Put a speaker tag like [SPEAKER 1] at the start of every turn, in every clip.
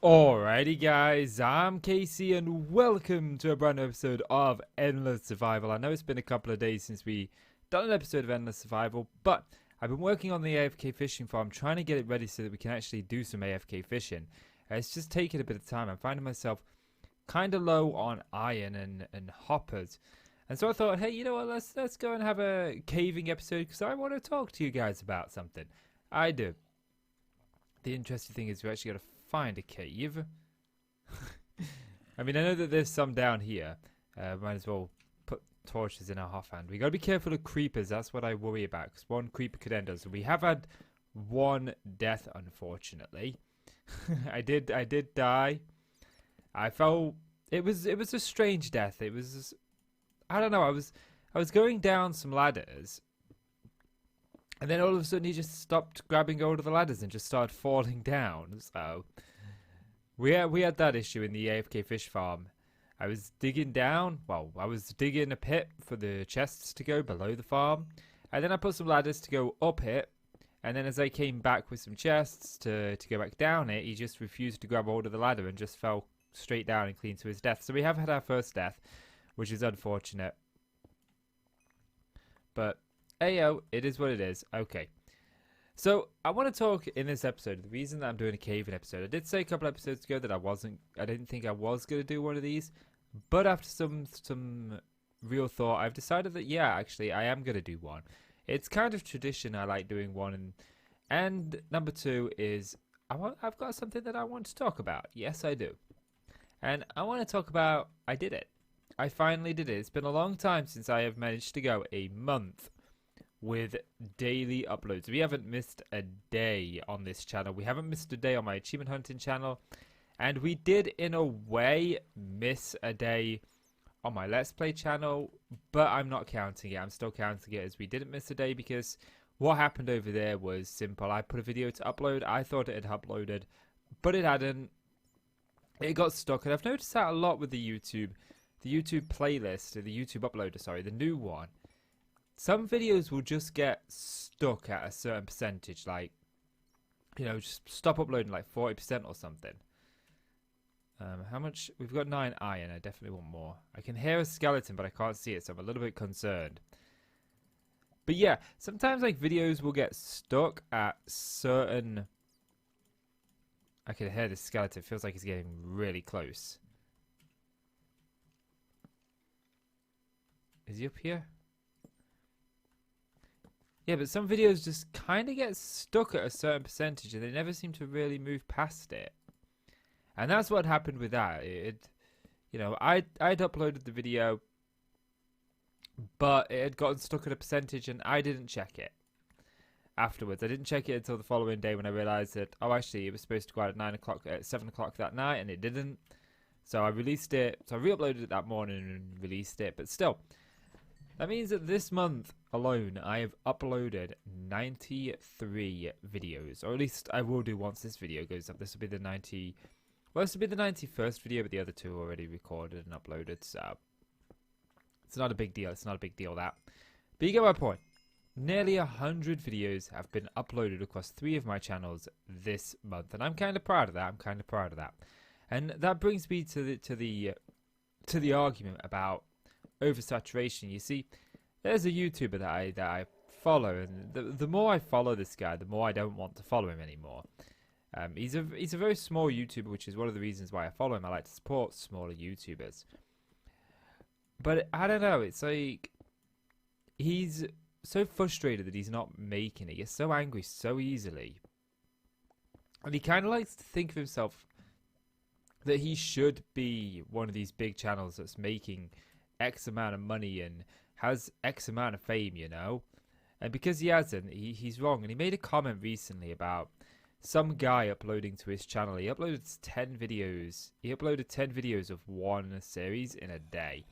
[SPEAKER 1] Alrighty guys, I'm Casey and welcome to a brand new episode of Endless Survival. I know it's been a couple of days since we done an episode of Endless Survival, but I've been working on the AFK fishing farm, trying to get it ready so that we can actually do some AFK fishing. It's just taking a bit of time. I'm finding myself kind of low on iron and hoppers. And so I thought, hey, you know what, let's go and have a caving episode because I want to talk to you guys about something. I do. The interesting thing is we actually got to find a cave. I mean, I know that there's some down here. Might as well put torches in our hand. We got to be careful of creepers. That's what I worry about, because one creeper could end us. We have had one death, unfortunately. I did die. I felt it was a strange death. It was, I don't know. I was going down some ladders, and then all of a sudden he just stopped grabbing hold of the ladders and just started falling down. So we had that issue in the AFK fish farm. I was digging down. Well, I was digging a pit for the chests to go below the farm. And then I put some ladders to go up it. And then as I came back with some chests to go back down it, he just refused to grab hold of the ladder and just fell straight down and clean to his death. So we have had our first death, which is unfortunate. But ayo, it is what it is. Okay. So I want to talk in this episode. The reason that I'm doing a caving episode, I did say a couple episodes ago that I didn't think I was going to do one of these. But after some real thought, I've decided that, yeah, actually, I am going to do one. It's kind of tradition. I like doing one. And number two is I've got something that I want to talk about. Yes, I do. And I want to talk about, I did it. I finally did it. It's been a long time since I have managed to go a month with daily uploads. We haven't missed a day on this channel. We haven't missed a day on my achievement hunting channel. And we did, in a way, miss a day on my Let's Play channel. But I'm not counting it. I'm still counting it as we didn't miss a day because what happened over there was simple. I put a video to upload. I thought it had uploaded, but it hadn't. It got stuck. And I've noticed that a lot with the YouTube playlist, or the YouTube uploader, sorry, the new one. Some videos will just get stuck at a certain percentage, like, you know, just stop uploading like 40% or something. How much? We've got 9 iron. I definitely want more. I can hear a skeleton, but I can't see it, so I'm a little bit concerned. But yeah, sometimes like videos will get stuck at certain... I can hear the skeleton. It feels like he's getting really close. Is he up here? Yeah, but some videos just kind of get stuck at a certain percentage and they never seem to really move past it. And that's what happened with that. You know, I'd uploaded the video, but it had gotten stuck at a percentage and I didn't check it afterwards. I didn't check it until the following day when I realized that, oh, actually, it was supposed to go out at 7 o'clock that night and it didn't. So I released it. So I re-uploaded it that morning and released it. But still, that means that this month alone, I have uploaded 93 videos. Or at least I will do once this video goes up. This will be the 91st video, but the other two are already recorded and uploaded. So it's not a big deal. It's not a big deal, that. But you get my point. Nearly 100 videos have been uploaded across 3 of my channels this month. And I'm kind of proud of that. And that brings me to the argument about oversaturation. You see, there's a YouTuber that I follow, and the more I follow this guy, the more I don't want to follow him anymore. He's a very small YouTuber, which is one of the reasons why I follow him. I like to support smaller YouTubers. But I don't know, it's like he's so frustrated that he's not making it. He gets so angry so easily. And he kind of likes to think of himself that he should be one of these big channels that's making X amount of money and has X amount of fame, you know? And because he hasn't, he's wrong. And he made a comment recently about some guy uploading to his channel. He uploaded 10 videos. He uploaded 10 videos of one series in a day.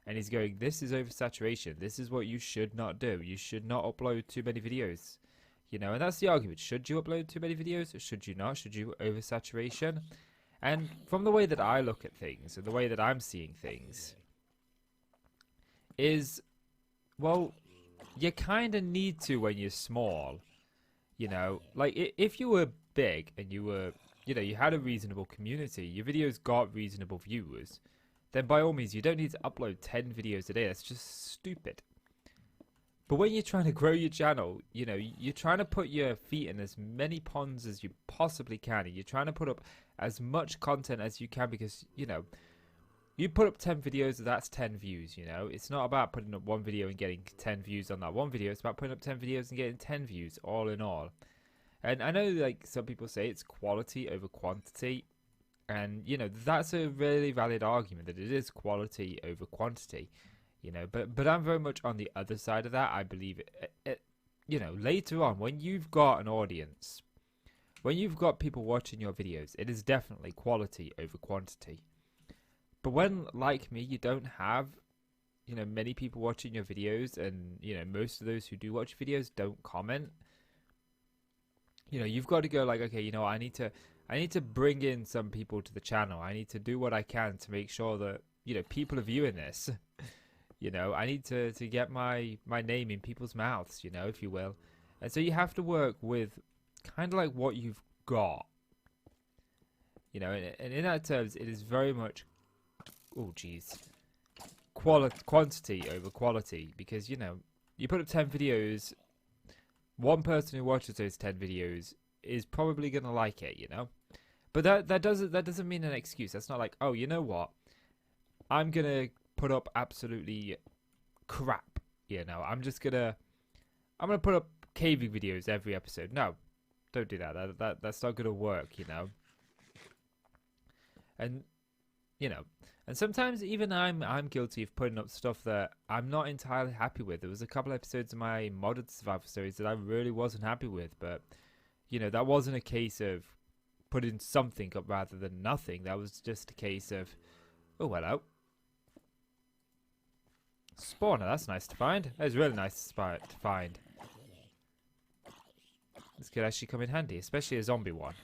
[SPEAKER 1] And he's going, this is oversaturation. This is what you should not do. You should not upload too many videos. You know, and that's the argument. Should you upload too many videos? Or should you not? Should you oversaturation? And from the way that I look at things and the way that I'm seeing things is, well, you kind of need to when you're small. You know, like if you were big and you were you know, you had a reasonable community, your videos got reasonable viewers, then by all means, you don't need to upload 10 videos a day. That's just stupid. But when you're trying to grow your channel, you know, you're trying to put your feet in as many ponds as you possibly can. And you're trying to put up as much content as you can because, you know, you put up 10 videos, that's 10 views, you know. It's not about putting up one video and getting 10 views on that one video. It's about putting up 10 videos and getting 10 views, all in all. And I know, like, some people say it's quality over quantity. And, you know, that's a really valid argument, that it is quality over quantity. You know, but I'm very much on the other side of that. I believe it, you know, later on, when you've got an audience, when you've got people watching your videos, it is definitely quality over quantity. But when, like me, you don't have, you know, many people watching your videos, and, you know, most of those who do watch videos don't comment, you know, you've got to go like, okay, you know, I need to bring in some people to the channel. I need to do what I can to make sure that, you know, people are viewing this. You know, I need to get my name in people's mouths, you know, if you will. And so you have to work with kind of like what you've got. You know, and in that terms, it is very much, oh, geez, quantity over quality. Because, you know, you put up 10 videos, one person who watches those 10 videos is probably going to like it, you know. But that doesn't mean an excuse. That's not like, oh, you know what, I'm going to put up absolutely crap, you know. I'm gonna put up caving videos every episode. No, don't do that. That's not gonna work, you know. And, you know, and sometimes even I'm guilty of putting up stuff that I'm not entirely happy with. There was a couple episodes of my modded survival series that I really wasn't happy with, but, you know, that wasn't a case of putting something up rather than nothing. That was just a case of, oh, hello, spawner. That's nice to find. That's really nice to find. This could actually come in handy, especially a zombie one.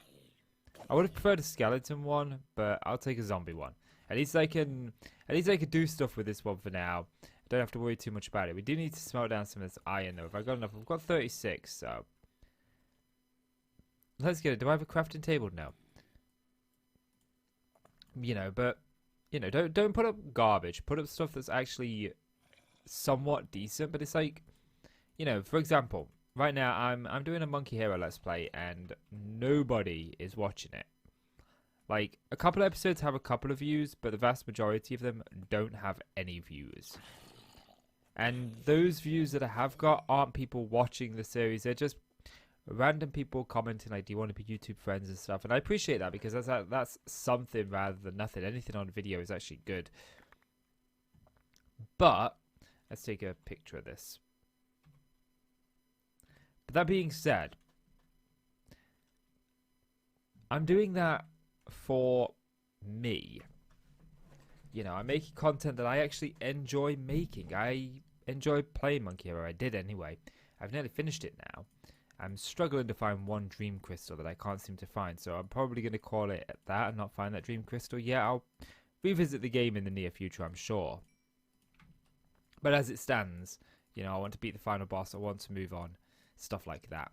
[SPEAKER 1] I would have preferred a skeleton one, but I'll take a zombie one. At least I can do stuff with this one for now. I don't have to worry too much about it. We do need to smelt down some of this iron though. If I got enough, I've got 36, so let's get it. Do I have a crafting table? No. You know, but, you know, don't put up garbage. Put up stuff that's actually somewhat decent. But it's like, you know, for example, right now I'm doing a Monkey Hero Let's Play and nobody is watching it. Like, a couple of episodes have a couple of views, but the vast majority of them don't have any views. And those views that I have got aren't people watching the series. They're just random people commenting like, do you want to be YouTube friends and stuff. And I appreciate that, because that's something rather than nothing. Anything on video is actually good. But let's take a picture of this. But that being said, I'm doing that for me. You know, I'm making content that I actually enjoy making. I enjoy playing Monkey Hero. I did anyway. I've nearly finished it now. I'm struggling to find one dream crystal that I can't seem to find, so I'm probably going to call it at that and not find that dream crystal yet. I'll revisit the game in the near future, I'm sure. But as it stands, you know, I want to beat the final boss. I want to move on. Stuff like that.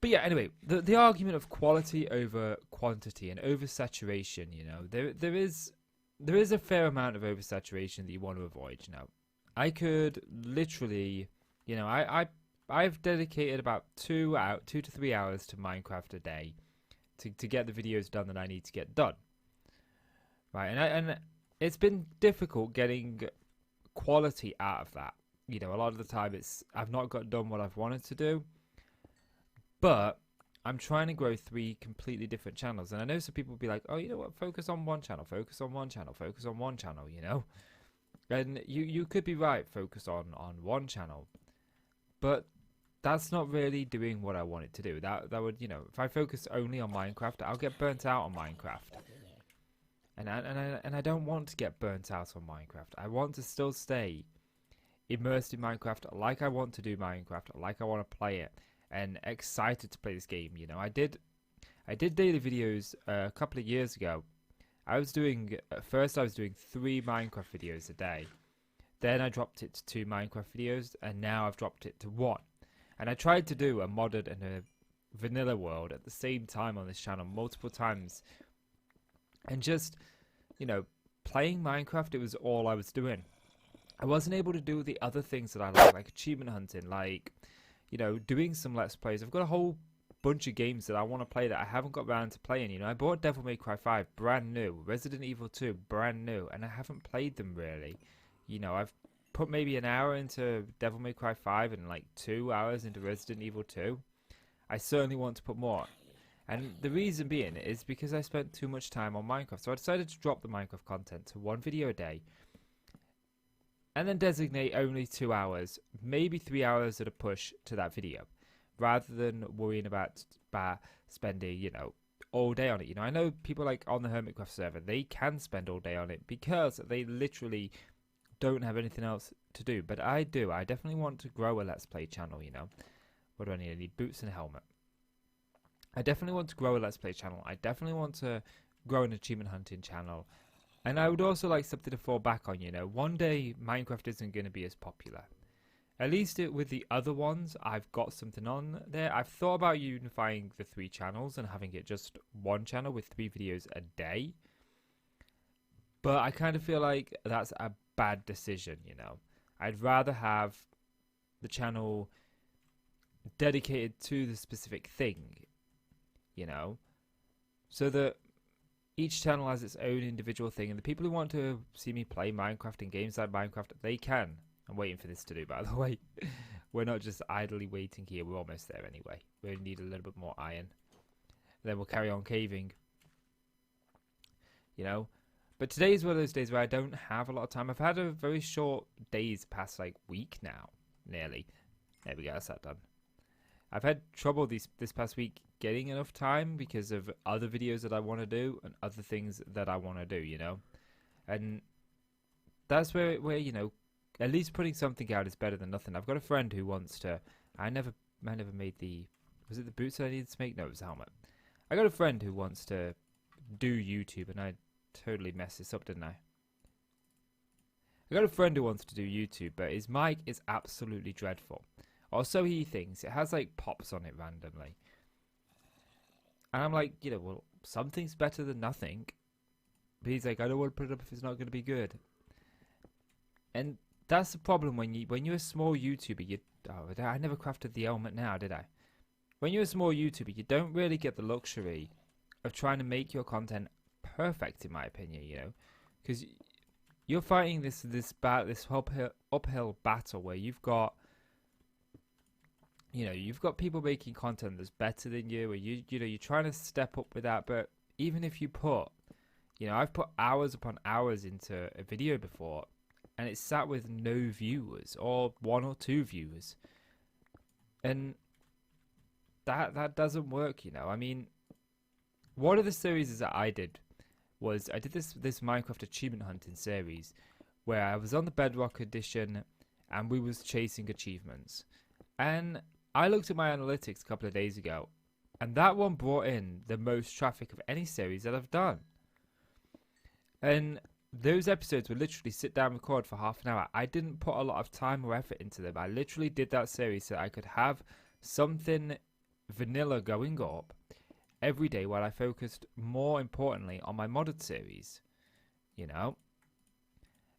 [SPEAKER 1] But yeah, anyway, the argument of quality over quantity and oversaturation, you know, there is a fair amount of oversaturation that you want to avoid, you know. I could literally, you know, I've dedicated about 2 to 3 hours to Minecraft a day to get the videos done that I need to get done. Right, and it's been difficult getting quality out of that. You know, a lot of the time I've not got done what I've wanted to do. But I'm trying to grow 3 completely different channels. And I know some people will be like, oh, you know what, focus on one channel, focus on one channel, focus on one channel, you know. And you could be right, focus on one channel. But that's not really doing what I want it to do. That would, you know, if I focus only on Minecraft, I'll get burnt out on Minecraft. And I don't want to get burnt out on Minecraft. I want to still stay immersed in Minecraft like I want to do Minecraft, like I want to play it. And excited to play this game, you know. I did daily videos a couple of years ago. At first I was doing 3 Minecraft videos a day. Then I dropped it to 2 Minecraft videos, and now I've dropped it to 1. And I tried to do a modded and vanilla world at the same time on this channel multiple times. And just, playing Minecraft, it was all I was doing. I wasn't able to do the other things that I like achievement hunting, like, doing some Let's Plays. I've got a whole bunch of games that I want to play that I haven't got around to playing. I bought Devil May Cry 5, brand new. Resident Evil 2, brand new. And I haven't played them really. I've put maybe an hour into Devil May Cry 5 and like 2 hours into Resident Evil 2. I certainly want to put more. And the reason being is because I spent too much time on Minecraft. So I decided to drop the Minecraft content to 1 video a day. And then designate only 2 hours, maybe 3 hours at a push to that video. Rather than worrying about spending, all day on it. I know people like on the Hermitcraft server, they can spend all day on it because they literally don't have anything else to do. But I do. I definitely want to grow a Let's Play channel, What do I need? I need boots and a helmet. I definitely want to grow a Let's Play channel. I definitely want to grow an achievement hunting channel. And I would also like something to fall back on, One day, Minecraft isn't going to be as popular. At least with the other ones, I've got something on there. I've thought about unifying the 3 channels and having it just 1 channel with 3 videos a day. But I kind of feel like that's a bad decision, I'd rather have the channel dedicated to the specific thing, so that each channel has its own individual thing, and the people who want to see me play Minecraft and games like Minecraft, they can. I'm waiting for this to do, by the way. We're not just idly waiting here. We're almost there anyway. We need a little bit more iron. Then we'll carry on caving. But today is one of those days where I don't have a lot of time. I've had a very short days past like week now, nearly. There we go, that's that done. I've had trouble this past week getting enough time because of other videos that I want to do and other things that I want to do, And that's where at least putting something out is better than nothing. I've got a friend who wants to... I never made the... Was it the boots that I needed to make? No, it was the helmet. I got a friend who wants to do YouTube, and I totally messed this up, didn't I? I got a friend who wants to do YouTube, but his mic is absolutely dreadful. Or so he thinks. It has like pops on it randomly. And I'm like, well, something's better than nothing. But he's like, I don't want to put it up if it's not going to be good. And that's the problem when you're a small YouTuber. I never crafted the helmet now, did I? When you're a small YouTuber, you don't really get the luxury of trying to make your content perfect, in my opinion. Because you're fighting this uphill battle where you've got people making content that's better than you, or you're trying to step up with that. But even if you put, I've put hours upon hours into a video before, and it's sat with no viewers or 1 or 2 viewers, and that doesn't work. I mean, one of the series that I did was I did this Minecraft achievement hunting series where I was on the Bedrock edition and we was chasing achievements. And I looked at my analytics a couple of days ago, and that one brought in the most traffic of any series that I've done. And those episodes were literally sit down, record for half an hour. I didn't put a lot of time or effort into them. I literally did that series so I could have something vanilla going up every day while I focused more importantly on my modded series,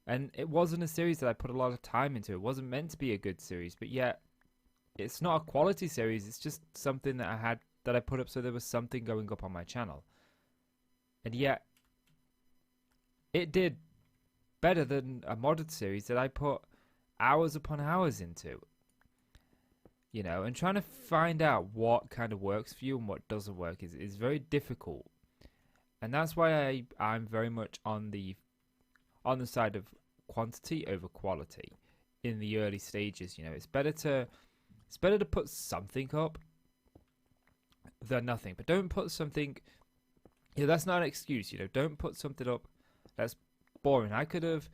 [SPEAKER 1] And it wasn't a series that I put a lot of time into. It wasn't meant to be a good series, but yet it's not a quality series. It's just something that I put up so there was something going up on my channel. And yet it did better than a modded series that I put hours upon hours into. And trying to find out what kind of works for you and what doesn't work is very difficult. And that's why I'm very much on the side of quantity over quality in the early stages. It's better to put something up than nothing. But don't put something... that's not an excuse, Don't put something up that's boring. I could have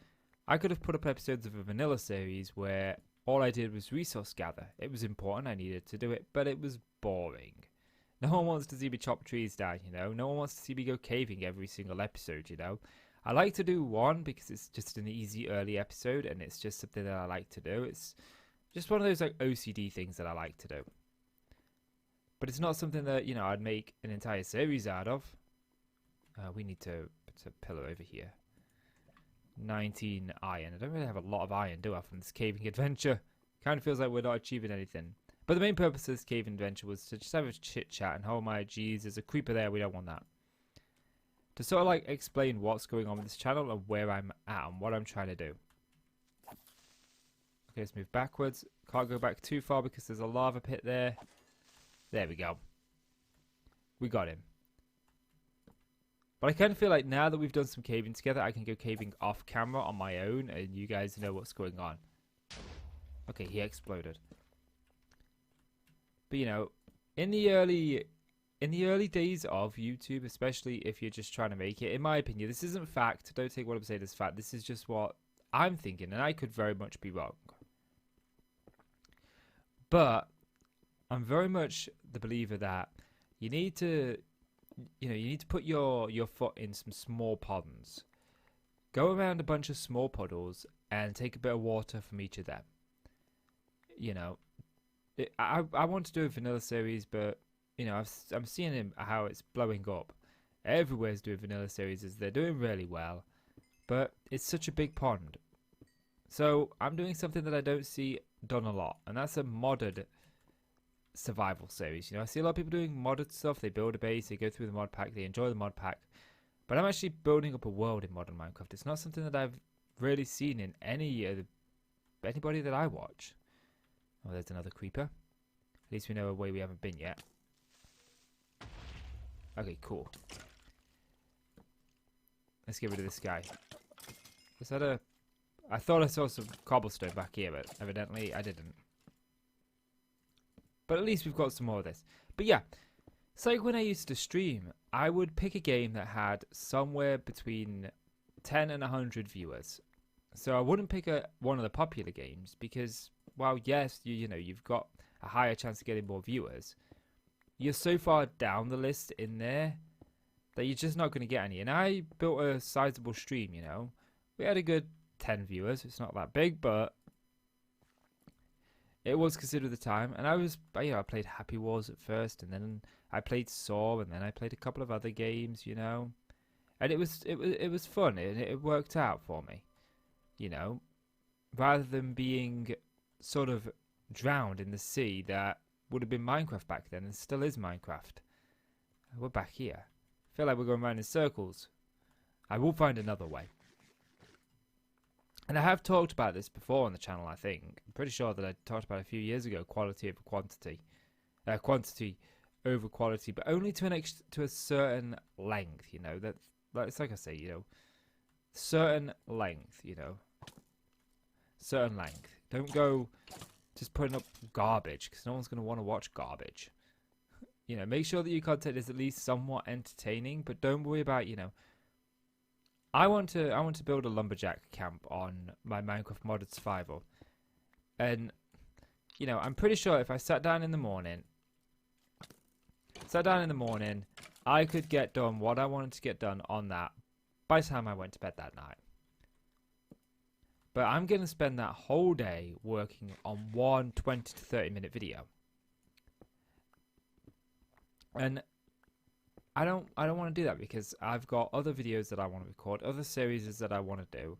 [SPEAKER 1] put up episodes of a vanilla series where all I did was resource gather. It was important, I needed to do it, but it was boring. No one wants to see me chop trees down, No one wants to see me go caving every single episode, I like to do one because it's just an easy early episode and it's just something that I like to do. It's just one of those like OCD things that I like to do. But it's not something that, you know, I'd make an entire series out of. We need to put a pillar over here. 19 iron. I don't really have a lot of iron, do I, from this caving adventure? Kind of feels like we're not achieving anything. But the main purpose of this caving adventure was to just have a chit chat and, oh my geez, there's a creeper there, we don't want that. To sort of like explain what's going on with this channel and where I'm at and what I'm trying to do. Okay, let's move backwards. Can't go back too far because there's a lava pit there. There we go. We got him. But I kind of feel like now that we've done some caving together, I can go caving off camera on my own and you guys know what's going on. Okay, he exploded. But you know, in the early days of YouTube, especially if you're just trying to make it, in my opinion, this isn't fact. Don't take what I'm saying as fact. This is just what I'm thinking, and I could very much be wrong. But I'm very much the believer that you need to, you know, you need to put your foot in some small ponds. Go around a bunch of small puddles and take a bit of water from each of them. You know, I want to do a vanilla series, but you know, I'm seeing how it's blowing up. Everywhere's doing vanilla series, as they're doing really well, but it's such a big pond. So I'm doing something that I don't see done a lot, and that's a modded survival series. You know, I see a lot of people doing modded stuff. They build a base, they go through the mod pack, they enjoy the mod pack. But I'm actually building up a world in modern Minecraft. It's not something that I've really seen in anybody that I watch. Oh, there's another creeper. At least we know a way we haven't been yet. Okay, cool. Let's get rid of this guy. Was that a... I thought I saw some cobblestone back here, but evidently I didn't. But at least we've got some more of this. But yeah, it's like when I used to stream, I would pick a game that had somewhere between 10 and 100 viewers. So I wouldn't pick one of the popular games because, well, yes, you know, you've got a higher chance of getting more viewers. You're so far down the list in there that you're just not going to get any. And I built a sizable stream, you know. We had a good 10 viewers. It's not that big, but it was considered the time. And I was, you know, I played Happy Wars at first, and then I played Saw, and then I played a couple of other games, you know. And it was fun, and it worked out for me, you know. Rather than being sort of drowned in the sea that would have been Minecraft back then, and still is Minecraft. We're back here. I feel like we're going around in circles. I will find another way. And I have talked about this before on the channel, I think. I'm pretty sure that I talked about it a few years ago, quality over quantity. Quantity over quality, but only to a certain length, you know. It's like I say, you know, certain length, you know. Certain length. Don't go just putting up garbage, because no one's going to want to watch garbage. You know, make sure that your content is at least somewhat entertaining, but don't worry about, you know, I want to build a lumberjack camp on my Minecraft modded survival. And, you know, I'm pretty sure if I sat down in the morning, I could get done what I wanted to get done on that by the time I went to bed that night. But I'm going to spend that whole day working on one 20 to 30 minute video. And I don't want to do that because I've got other videos that I want to record, other series that I want to do,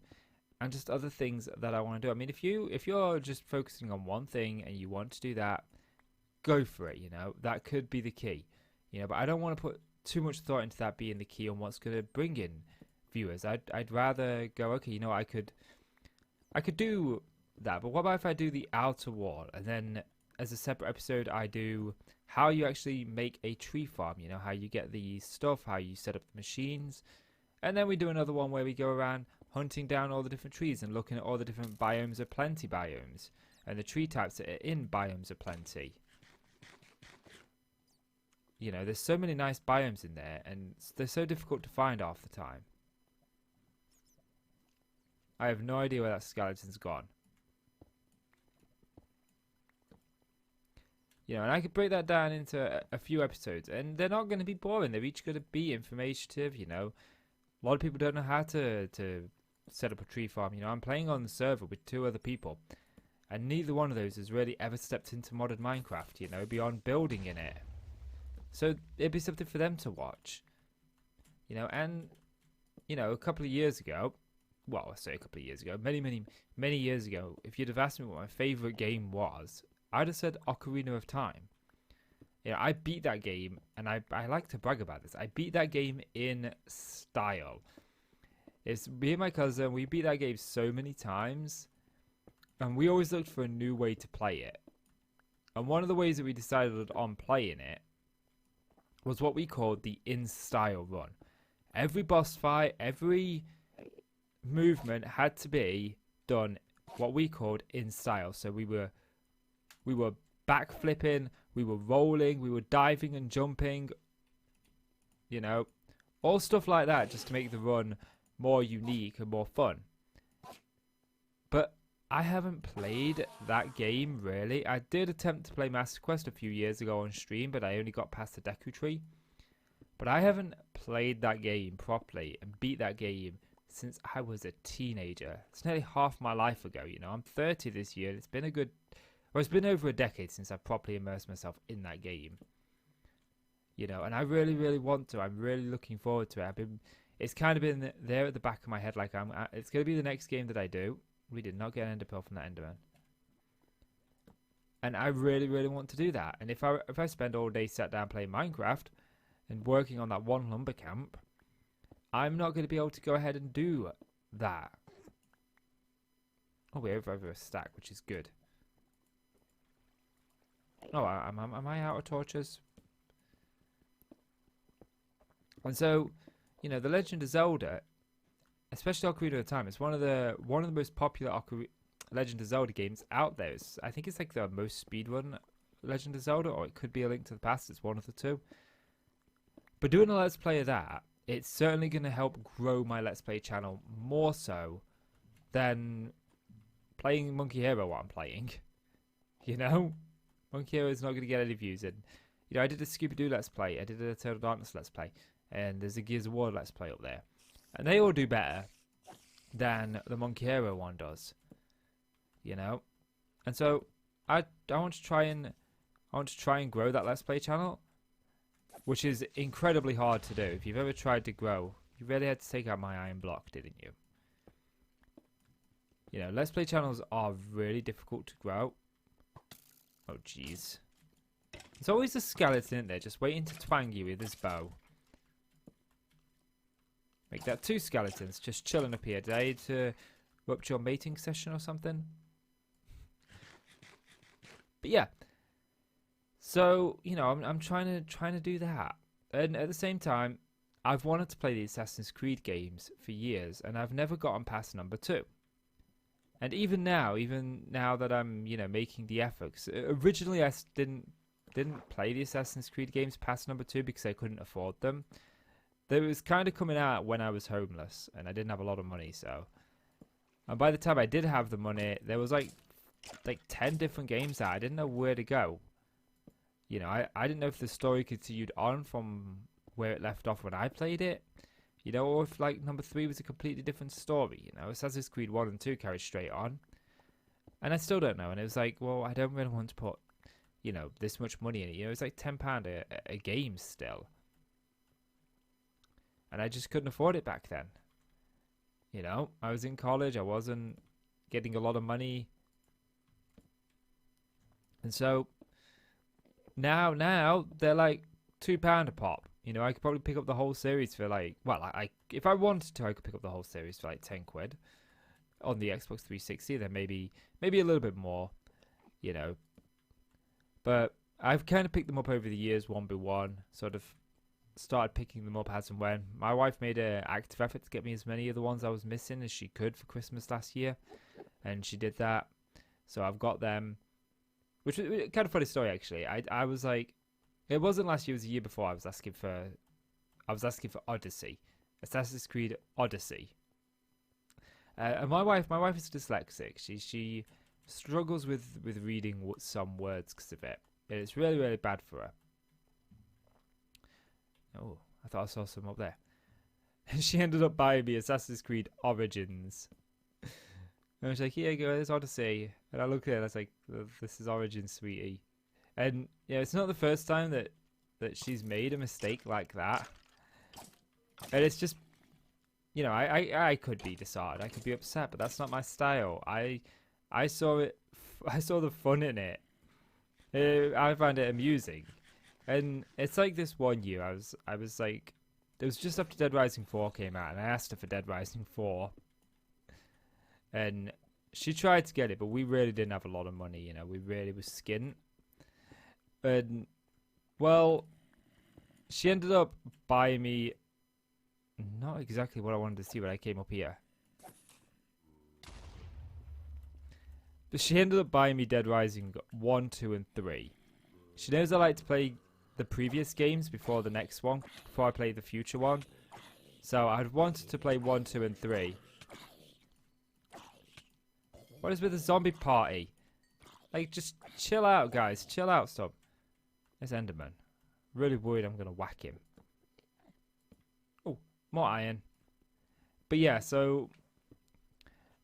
[SPEAKER 1] and just other things that I want to do. I mean, if you're just focusing on one thing and you want to do that, go for it, you know. That could be the key. You know, but I don't want to put too much thought into that being the key on what's going to bring in viewers. I'd rather go, okay, you know, I could do that, but what about if I do the outer wall, and then as a separate episode I do how you actually make a tree farm, you know, how you get the stuff, how you set up the machines, and then we do another one where we go around hunting down all the different trees and looking at all the different biomes of plenty biomes, and the tree types that are in biomes of plenty. You know, there's so many nice biomes in there, and they're so difficult to find half the time. I have no idea where that skeleton's gone. You know, and I could break that down into a few episodes, and they're not going to be boring. They're each going to be informative, you know. A lot of people don't know how to set up a tree farm. You know, I'm playing on the server with 2 other people, and neither one of those has really ever stepped into modded Minecraft, you know, beyond building in it. So it'd be something for them to watch. And a couple of years ago, well, I say a couple of years ago, many years ago, if you'd have asked me what my favorite game was, I'd have said Ocarina of Time. I beat that game, and I like to brag about this. I beat that game in style. It's me and my cousin, we beat that game so many times, and we always looked for a new way to play it. And one of the ways that we decided on playing it was what we called the in-style run. Every boss fight, every movement had to be done what we called in style. So we were backflipping, we were rolling, we were diving and jumping, all stuff like that, just to make the run more unique and more fun. But I haven't played that game really. I did attempt to play Master Quest a few years ago on stream, but I only got past the Deku Tree. But I haven't played that game properly and beat that game since I was a teenager. It's nearly half my life ago, I'm 30 this year. It's been over a decade since I've properly immersed myself in that game. And I really, really want to. I'm really looking forward to it. It's kind of been there at the back of my head, it's going to be the next game that I do. We did not get an ender pearl from that enderman. And I really, really want to do that. And if I spend all day sat down playing Minecraft and working on that one lumber camp, I'm not going to be able to go ahead and do that. Oh, we're over a stack, which is good. Oh, am I out of torches? And so, The Legend of Zelda, especially Ocarina of Time, it's one of the most popular Legend of Zelda games out there. I think it's like the most speedrun Legend of Zelda, or it could be A Link to the Past. It's one of the two. But doing a Let's Play of that, it's certainly going to help grow my Let's Play channel more so than playing Monkey Hero while I'm playing. Monkey Hero is not going to get any views. And, I did a Scooby-Doo Let's Play. I did a Eternal Darkness Let's Play. And there's a Gears of War Let's Play up there. And they all do better than the Monkey Hero one does. And so I want to try and grow that Let's Play channel, which is incredibly hard to do. If you've ever tried to grow, you really had to take out my iron block, didn't you? Let's Play channels are really difficult to grow. Oh, jeez. There's always a skeleton in there just waiting to twang you with his bow. Make that 2 skeletons just chilling up here. Did I need to interrupt your mating session or something? But yeah. So, I'm trying to do that. And at the same time, I've wanted to play the Assassin's Creed games for years, and I've never gotten past number 2. And even now that I'm, making the effort, 'cause originally I didn't play the Assassin's Creed games past number 2 because I couldn't afford them. They was kind of coming out when I was homeless, and I didn't have a lot of money, so. And by the time I did have the money, there was like 10 different games that I didn't know where to go. I didn't know if the story continued on from where it left off when I played it. Or if number 3 was a completely different story. Assassin's Creed 1 and 2 carried straight on. And I still don't know. And it was like, well, I don't really want to put, this much money in it. It's like £10 a game still. And I just couldn't afford it back then. I was in college. I wasn't getting a lot of money. And so now they're like £2 a pop. I could probably pick up the whole series for if I wanted to, I could pick up the whole series for 10 quid on the Xbox 360. Then maybe a little bit more, But I've kind of picked them up over the years, one by one. Sort of started picking them up as and when. My wife made an active effort to get me as many of the ones I was missing as she could for Christmas last year, and she did that. So I've got them, which is kind of funny story actually. I was like. It wasn't last year, it was the year before. I was asking for Odyssey. Assassin's Creed Odyssey. And my wife is dyslexic. She struggles with reading some words because of it. And it's really, really bad for her. Oh, I thought I saw some up there. And she ended up buying me Assassin's Creed Origins. And I was like, here you go, there's Odyssey. And I looked at it and I was like, this is Origins, sweetie. And it's not the first time that that she's made a mistake like that. And it's just, you know, I could be disheartened. I could be upset, but that's not my style. I saw it. I saw the fun in it. I found it amusing. And it's like this one year, I was like, it was just after Dead Rising 4 came out, and I asked her for Dead Rising 4. And she tried to get it, but we really didn't have a lot of money, you know, we really was skint. And, well, she ended up buying me not exactly what I wanted to see when I came up here. But she ended up buying me Dead Rising 1, 2, and 3. She knows I like to play the previous games before the next one, before I play the future one. So I'd wanted to play 1, 2, and 3. What is with the zombie party? Like, just chill out, guys. Chill out, stop. There's Enderman. Really worried I'm going to whack him. Oh, more iron. But yeah, so...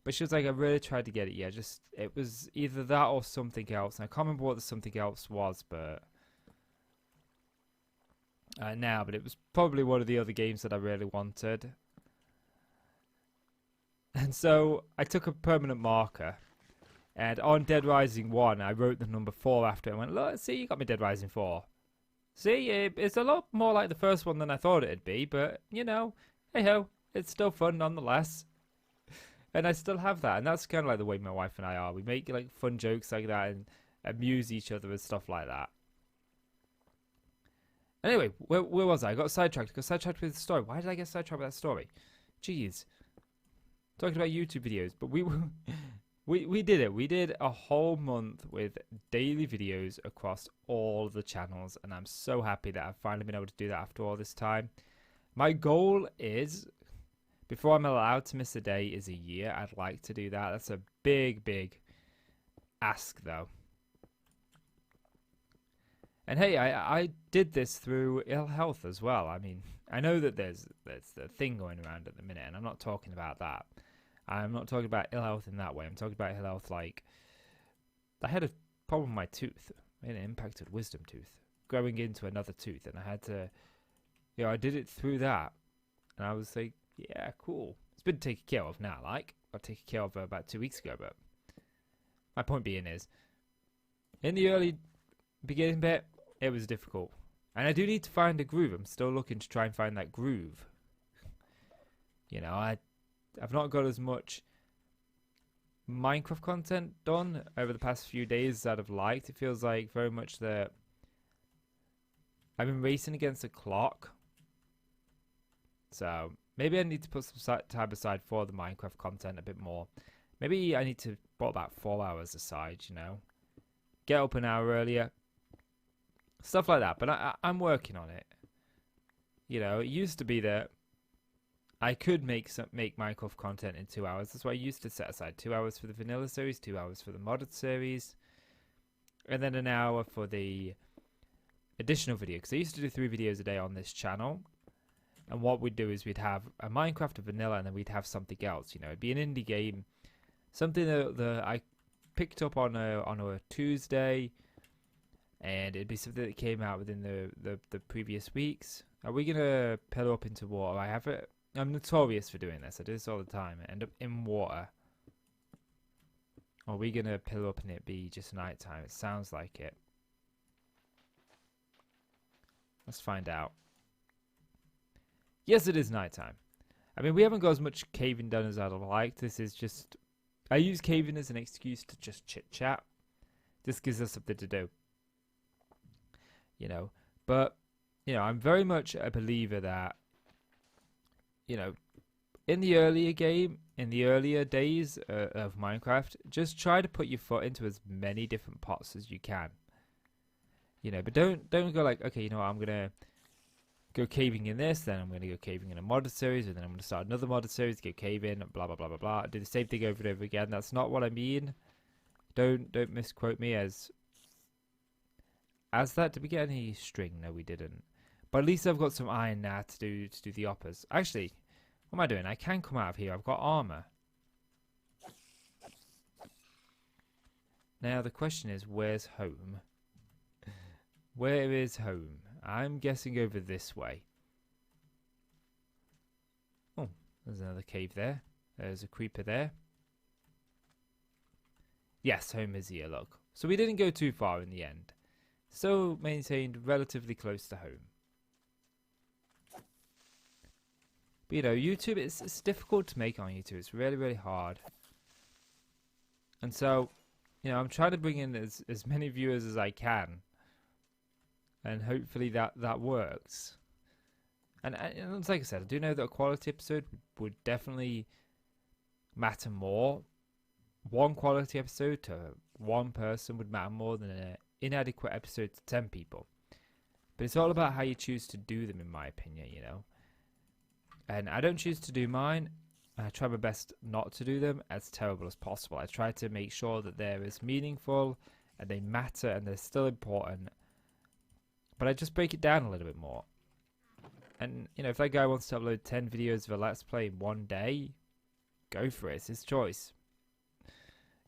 [SPEAKER 1] But she was like, I really tried to get it. Yeah, just... It was either that or something else. And I can't remember what the something else was, but... but it was probably one of the other games that I really wanted. And so I took a permanent marker, and on Dead Rising 1 I wrote the number 4 after it and went, look, see, you got me Dead Rising 4. See, it's a lot more like the first one than I thought it'd be, but, you know, hey ho, it's still fun nonetheless. And I still have that, and that's kind of like the way my wife and I are. We make like fun jokes like that and amuse each other and stuff like that. Anyway, where was I? I got sidetracked. I got sidetracked with the story. Why did I get sidetracked with that story? Jeez. Talking about YouTube videos. But we did it. We did a whole month with daily videos across all the channels. And I'm so happy that I've finally been able to do that after all this time. My goal is, before I'm allowed to miss a day, is a year. I'd like to do that. That's a big, big ask, though. And hey, I did this through ill health as well. I mean, I know that there's the thing going around at the minute, and I'm not talking about that. I'm not talking about ill health in that way. I'm talking about ill health like... I had a problem with my tooth. It impacted wisdom tooth. Growing into another tooth, and I had to... You know, I did it through that. And I was like, yeah, cool. It's been taken care of now, like. I got taken care of about 2 weeks ago, but... My point being is... In the early beginning bit... It was difficult. And I do need to find a groove. I'm still looking to try and find that groove. You know, I've not got as much Minecraft content done over the past few days as I'd have liked. It feels like very much that I've been racing against the clock. So maybe I need to put some time aside for the Minecraft content a bit more. Maybe I need to put about 4 hours aside, you know. Get up an hour earlier. Stuff like that, but I'm working on it. You know, it used to be that I could make Minecraft content in 2 hours. That's why I used to set aside 2 hours for the vanilla series, 2 hours for the modded series, and then an hour for the additional video. Because I used to do 3 videos a day on this channel, and what we'd do is we'd have a Minecraft, a vanilla, and then we'd have something else. You know, it'd be an indie game, something that I picked up on a Tuesday. And it'd be something that came out within the previous weeks. Are we going to pillow up into water? I have it. I'm notorious for doing this. I do this all the time. I end up in water. Or are we going to pillow up and it be just nighttime? It sounds like it. Let's find out. Yes, it is nighttime. I mean, we haven't got as much caving done as I'd have liked. This is just... I use caving as an excuse to just chit-chat. This gives us something to do. You know, but, you know, I'm very much a believer that, you know, in the earlier days of Minecraft, just try to put your foot into as many different pots as you can. You know, but don't go like, okay, you know what, I'm going to go caving in this, then I'm going to go caving in a modded series, and then I'm going to start another modded series, go caving, blah, blah, blah, blah, blah. Do the same thing over and over again. That's not what I mean. Don't misquote me as that. Did we get any string? No, we didn't. But at least I've got some iron now to do the uppers. Actually, what am I doing? I can come out of here. I've got armor. Now the question is, where's home? Where is home? I'm guessing over this way. Oh, there's another cave there. There's a creeper there. Yes, home is here, look. So we didn't go too far in the end. Still maintained relatively close to home. But you know, YouTube, it's difficult to make on YouTube. It's really, really hard. And so, you know, I'm trying to bring in as many viewers as I can. And hopefully that works. And like I said, I do know that a quality episode would definitely matter more. One quality episode to one person would matter more than an inadequate episode to 10 people. But it's all about how you choose to do them, in my opinion, you know. And I don't choose to do mine. I try my best not to do them as terrible as possible. I try to make sure that they're as meaningful and they matter and they're still important. But I just break it down a little bit more. And, you know, if that guy wants to upload 10 videos of a Let's Play in one day, go for it. It's his choice.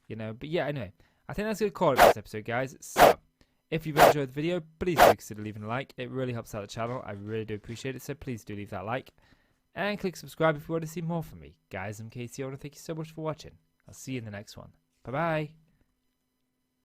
[SPEAKER 1] You know, but yeah, anyway. I think that's going to call it for this episode, guys. So, if you've enjoyed the video, please do consider leaving a like. It really helps out the channel. I really do appreciate it. So please do leave that like. And click subscribe if you want to see more from me. Guys, I'm Casey. I want to thank you so much for watching. I'll see you in the next one. Bye-bye.